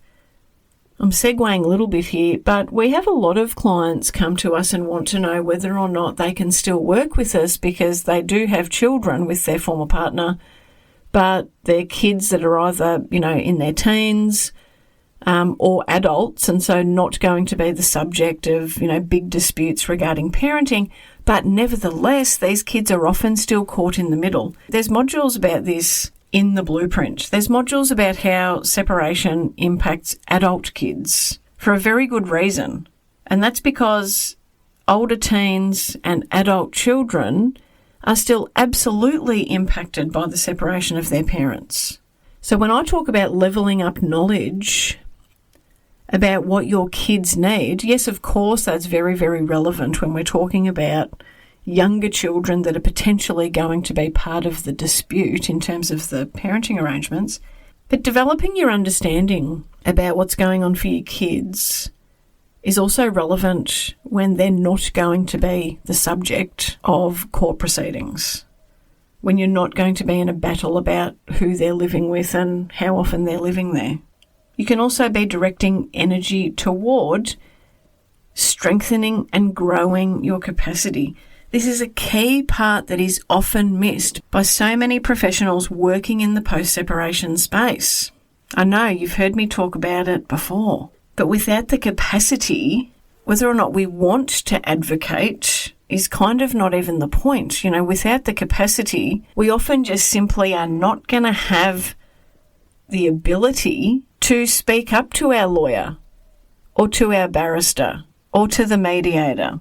I'm segueing a little bit here, but we have a lot of clients come to us and want to know whether or not they can still work with us because they do have children with their former partner, but they're kids that are either, in their teens, or adults, and so not going to be the subject of, big disputes regarding parenting. But nevertheless, these kids are often still caught in the middle. There's modules about this in the blueprint. There's modules about how separation impacts adult kids for a very good reason. And that's because older teens and adult children are still absolutely impacted by the separation of their parents. So when I talk about levelling up knowledge about what your kids need, yes, of course, that's very, very relevant when we're talking about younger children that are potentially going to be part of the dispute in terms of the parenting arrangements. But developing your understanding about what's going on for your kids is also relevant when they're not going to be the subject of court proceedings, when you're not going to be in a battle about who they're living with and how often they're living there. You can also be directing energy toward strengthening and growing your capacity. This is a key part that is often missed by so many professionals working in the post-separation space. I know you've heard me talk about it before, but without the capacity, whether or not we want to advocate is kind of not even the point. Without the capacity, we often just simply are not going to have the ability to speak up to our lawyer or to our barrister or to the mediator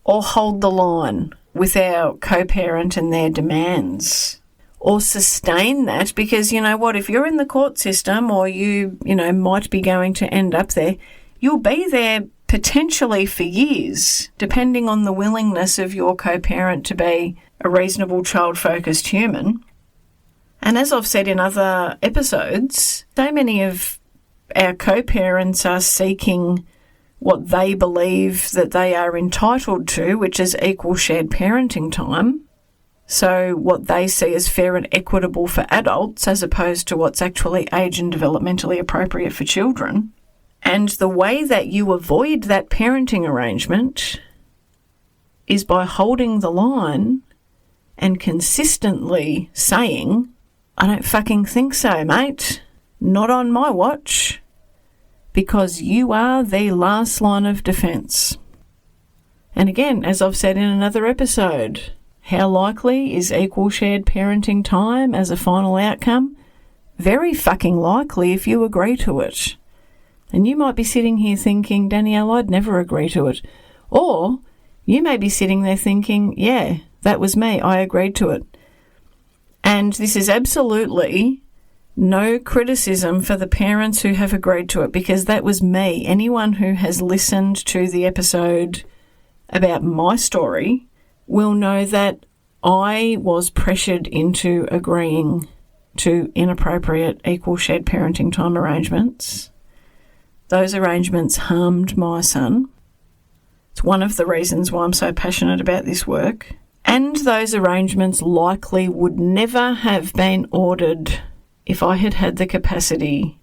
or hold the line with our co-parent and their demands or sustain that, because if you're in the court system or you might be going to end up there, you'll be there potentially for years, depending on the willingness of your co-parent to be a reasonable child-focused human. And as I've said in other episodes, so many of our co-parents are seeking what they believe that they are entitled to, which is equal shared parenting time. So what they see as fair and equitable for adults as opposed to what's actually age and developmentally appropriate for children. And the way that you avoid that parenting arrangement is by holding the line and consistently saying, I don't fucking think so, mate. Not on my watch. Because you are the last line of defence. And again, as I've said in another episode, how likely is equal shared parenting time as a final outcome? Very fucking likely if you agree to it. And you might be sitting here thinking, Danielle, I'd never agree to it. Or you may be sitting there thinking, yeah, that was me, I agreed to it. And this is absolutely no criticism for the parents who have agreed to it, because that was me. Anyone who has listened to the episode about my story will know that I was pressured into agreeing to inappropriate equal shared parenting time arrangements. Those arrangements harmed my son. It's one of the reasons why I'm so passionate about this work. And those arrangements likely would never have been ordered if I had had the capacity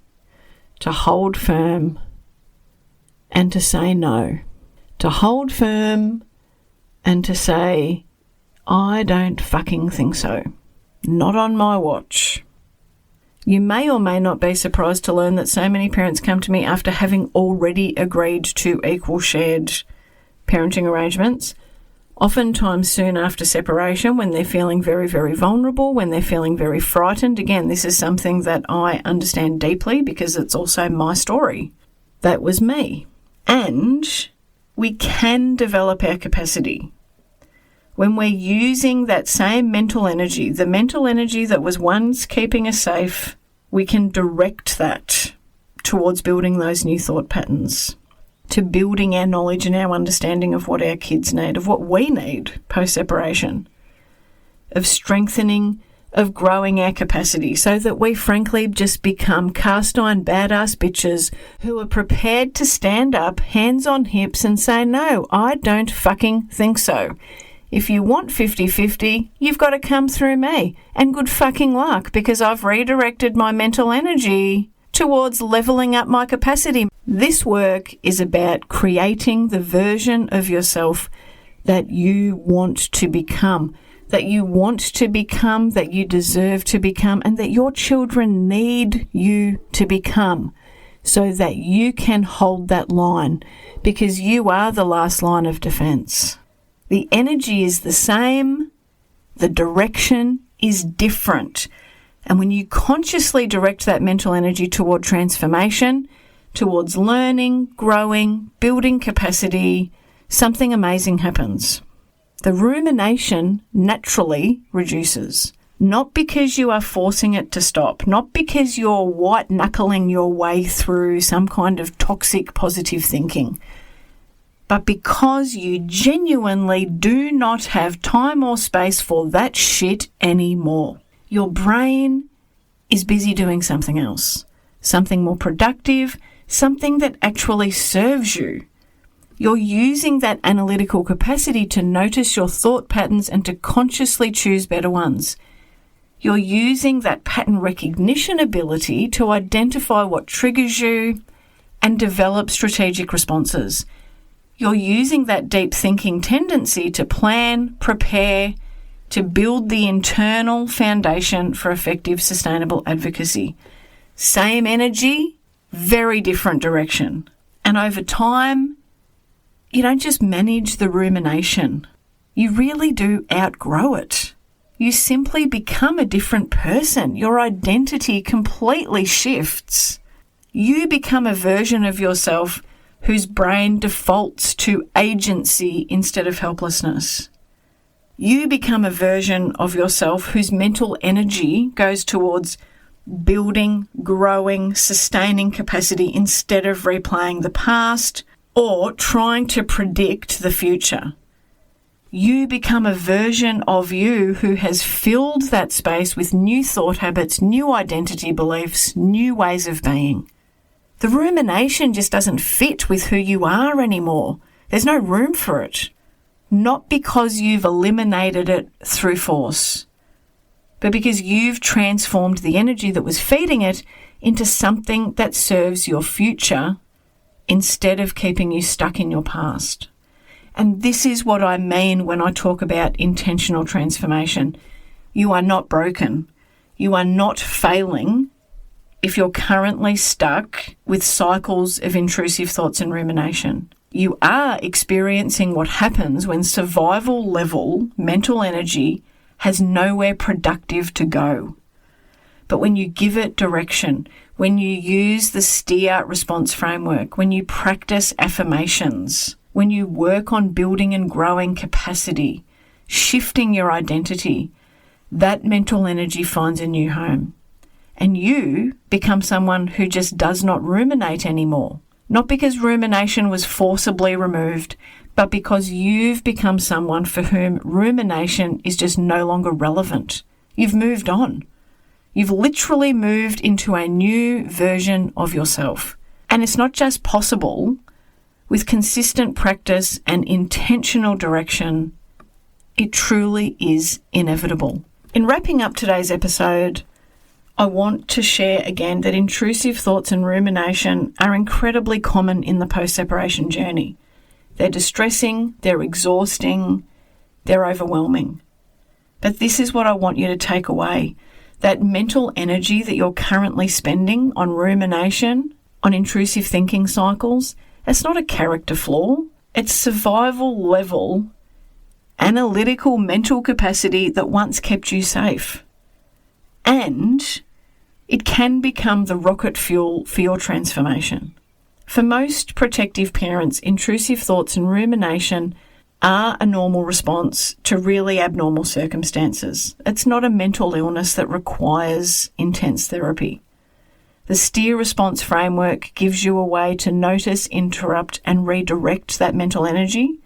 to hold firm and to say no. To hold firm and to say, I don't fucking think so. Not on my watch. You may or may not be surprised to learn that so many parents come to me after having already agreed to equal shared parenting arrangements, oftentimes soon after separation, when they're feeling very, very vulnerable, when they're feeling very frightened. Again, this is something that I understand deeply because it's also my story. That was me. And we can develop our capacity when we're using that same mental energy, the mental energy that was once keeping us safe. We can direct that towards building those new thought patterns, to building our knowledge and our understanding of what our kids need, of what we need post-separation, of strengthening, of growing our capacity so that we frankly just become cast-iron badass bitches who are prepared to stand up, hands on hips, and say, no, I don't fucking think so. If you want 50-50, you've got to come through me. And good fucking luck, because I've redirected my mental energy towards levelling up my capacity. This work is about creating the version of yourself that you want to become, that you deserve to become, and that your children need you to become, so that you can hold that line, because you are the last line of defence. The energy is the same, the direction is different. And when you consciously direct that mental energy toward transformation, towards learning, growing, building capacity, something amazing happens. The rumination naturally reduces. Not because you are forcing it to stop, not because you're white-knuckling your way through some kind of toxic positive thinking, but because you genuinely do not have time or space for that shit anymore. Your brain is busy doing something else, something more productive, something that actually serves you. You're using that analytical capacity to notice your thought patterns and to consciously choose better ones. You're using that pattern recognition ability to identify what triggers you and develop strategic responses. You're using that deep thinking tendency to plan, prepare, to build the internal foundation for effective, sustainable advocacy. Same energy, very different direction. And over time, you don't just manage the rumination. You really do outgrow it. You simply become a different person. Your identity completely shifts. You become a version of yourself whose brain defaults to agency instead of helplessness. You become a version of yourself whose mental energy goes towards building, growing, sustaining capacity instead of replaying the past or trying to predict the future. You become a version of you who has filled that space with new thought habits, new identity beliefs, new ways of being. The rumination just doesn't fit with who you are anymore. There's no room for it. Not because you've eliminated it through force, but because you've transformed the energy that was feeding it into something that serves your future instead of keeping you stuck in your past. And this is what I mean when I talk about intentional transformation. You are not broken. You are not failing if you're currently stuck with cycles of intrusive thoughts and rumination. You are experiencing what happens when survival level mental energy has nowhere productive to go. But when you give it direction, when you use the STEER response framework, when you practice affirmations, when you work on building and growing capacity, shifting your identity, that mental energy finds a new home. And you become someone who just does not ruminate anymore. Not because rumination was forcibly removed, but because you've become someone for whom rumination is just no longer relevant. You've moved on. You've literally moved into a new version of yourself. And it's not just possible. With consistent practice and intentional direction, it truly is inevitable. In wrapping up today's episode, I want to share again that intrusive thoughts and rumination are incredibly common in the post-separation journey. They're distressing, they're exhausting, they're overwhelming. But this is what I want you to take away. That mental energy that you're currently spending on rumination, on intrusive thinking cycles, it's not a character flaw. It's survival level, analytical mental capacity that once kept you safe. And it can become the rocket fuel for your transformation. For most protective parents, intrusive thoughts and rumination are a normal response to really abnormal circumstances. It's not a mental illness that requires intense therapy. The STEER response framework gives you a way to notice, interrupt, and redirect that mental energy.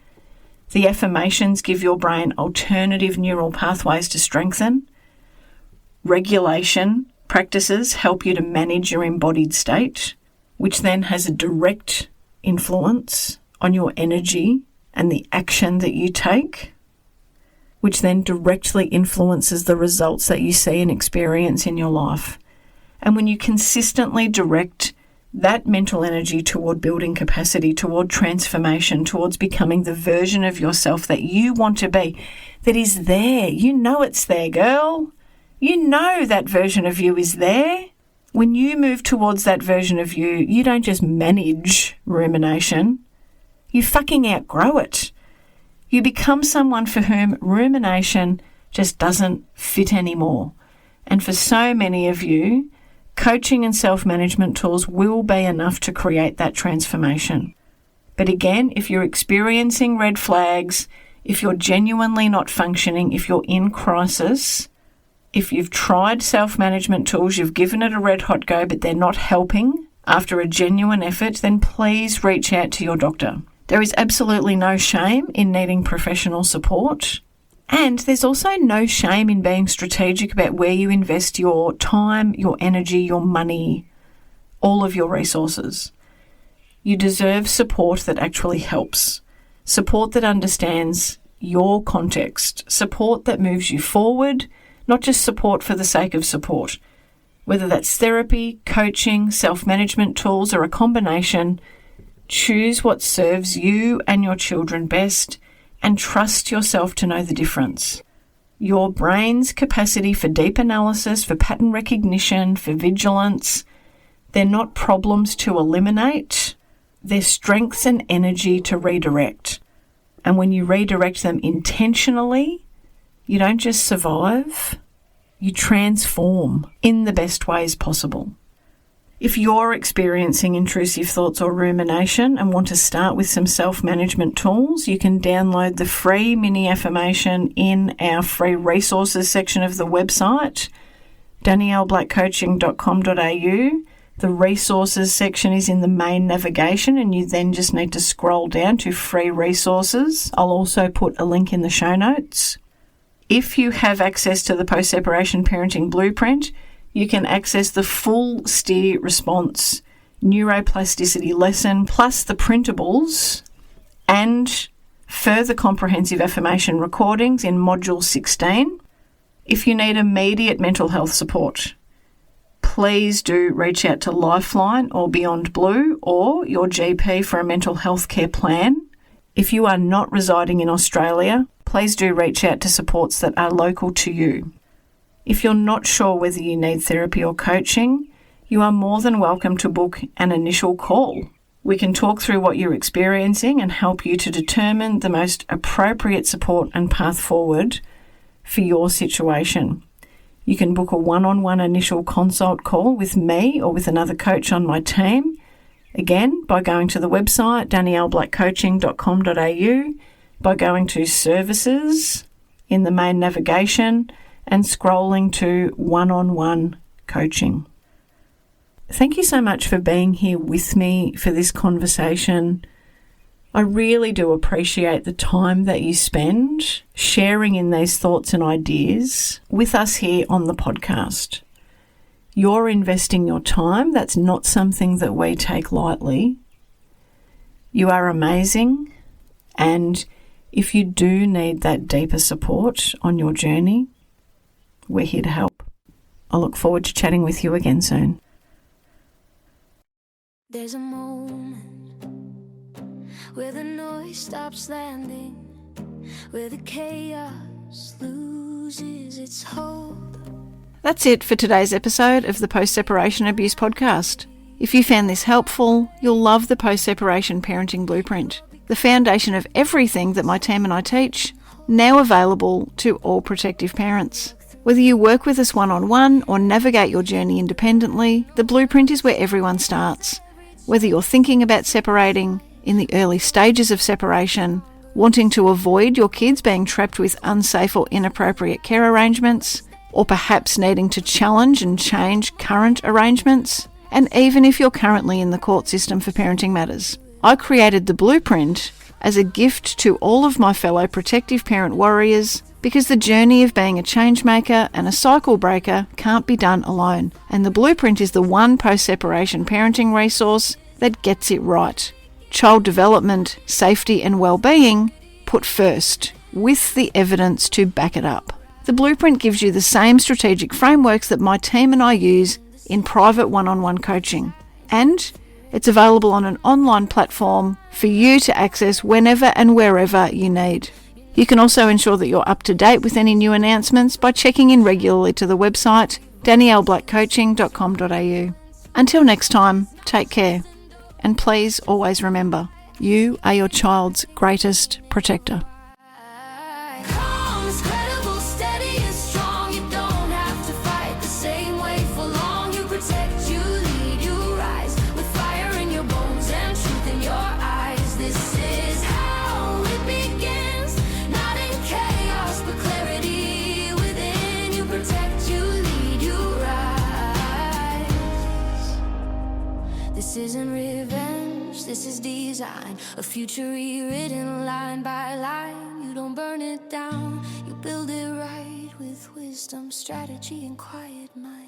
The affirmations give your brain alternative neural pathways to strengthen. Regulation practices help you to manage your embodied state, which then has a direct influence on your energy and the action that you take, which then directly influences the results that you see and experience in your life. And when you consistently direct that mental energy toward building capacity, toward transformation, towards becoming the version of yourself that you want to be, that is there. You know it's there, girl. You know that version of you is there. When you move towards that version of you, you don't just manage rumination. You fucking outgrow it. You become someone for whom rumination just doesn't fit anymore. And for so many of you, coaching and self-management tools will be enough to create that transformation. But again, if you're experiencing red flags, if you're genuinely not functioning, if you're in crisis, if you've tried self-management tools, you've given it a red hot go, but they're not helping after a genuine effort, then please reach out to your doctor. There is absolutely no shame in needing professional support. And there's also no shame in being strategic about where you invest your time, your energy, your money, all of your resources. You deserve support that actually helps. Support that understands your context. Support that moves you forward, not just support for the sake of support. Whether that's therapy, coaching, self-management tools, or a combination, choose what serves you and your children best and trust yourself to know the difference. Your brain's capacity for deep analysis, for pattern recognition, for vigilance, they're not problems to eliminate. They're strengths and energy to redirect. And when you redirect them intentionally, you don't just survive, you transform in the best ways possible. If you're experiencing intrusive thoughts or rumination and want to start with some self-management tools, you can download the free mini affirmation in our free resources section of the website, danielleblackcoaching.com.au. The resources section is in the main navigation, and you then just need to scroll down to free resources. I'll also put a link in the show notes. If you have access to the post-separation parenting blueprint, you can access the full STEER response neuroplasticity lesson, plus the printables and further comprehensive affirmation recordings in Module 16. If you need immediate mental health support, please do reach out to Lifeline or Beyond Blue or your GP for a mental health care plan. If you are not residing in Australia, please do reach out to supports that are local to you. If you're not sure whether you need therapy or coaching, you are more than welcome to book an initial call. We can talk through what you're experiencing and help you to determine the most appropriate support and path forward for your situation. You can book a one-on-one initial consult call with me or with another coach on my team, again, by going to the website danielleblackcoaching.com.au, by going to services in the main navigation and scrolling to one-on-one coaching. Thank you so much for being here with me for this conversation. I really do appreciate the time that you spend sharing in these thoughts and ideas with us here on the podcast. You're investing your time. That's not something that we take lightly. You are amazing. And if you do need that deeper support on your journey, we're here to help. I look forward to chatting with you again soon. There's a moment where the noise stops landing, where the chaos loses its hold. That's it for today's episode of the Post-Separation Abuse Podcast. If you found this helpful, you'll love the Post-Separation Parenting Blueprint, the foundation of everything that my team and I teach, now available to all protective parents. Whether you work with us one-on-one or navigate your journey independently, the blueprint is where everyone starts. Whether you're thinking about separating, in the early stages of separation, wanting to avoid your kids being trapped with unsafe or inappropriate care arrangements, or perhaps needing to challenge and change current arrangements, and even if you're currently in the court system for parenting matters. I created the blueprint as a gift to all of my fellow protective parent warriors, because the journey of being a change maker and a cycle breaker can't be done alone, and the blueprint is the one post-separation parenting resource that gets it right. Child development, safety and well-being put first, with the evidence to back it up. The blueprint gives you the same strategic frameworks that my team and I use in private one-on-one coaching, and it's available on an online platform for you to access whenever and wherever you need. You can also ensure that you're up to date with any new announcements by checking in regularly to the website danielleblackcoaching.com.au. Until next time, take care. And please always remember, you are your child's greatest protector. This isn't revenge, this is design. A future rewritten line by line. You don't burn it down, you build it right with wisdom, strategy, and quiet mind.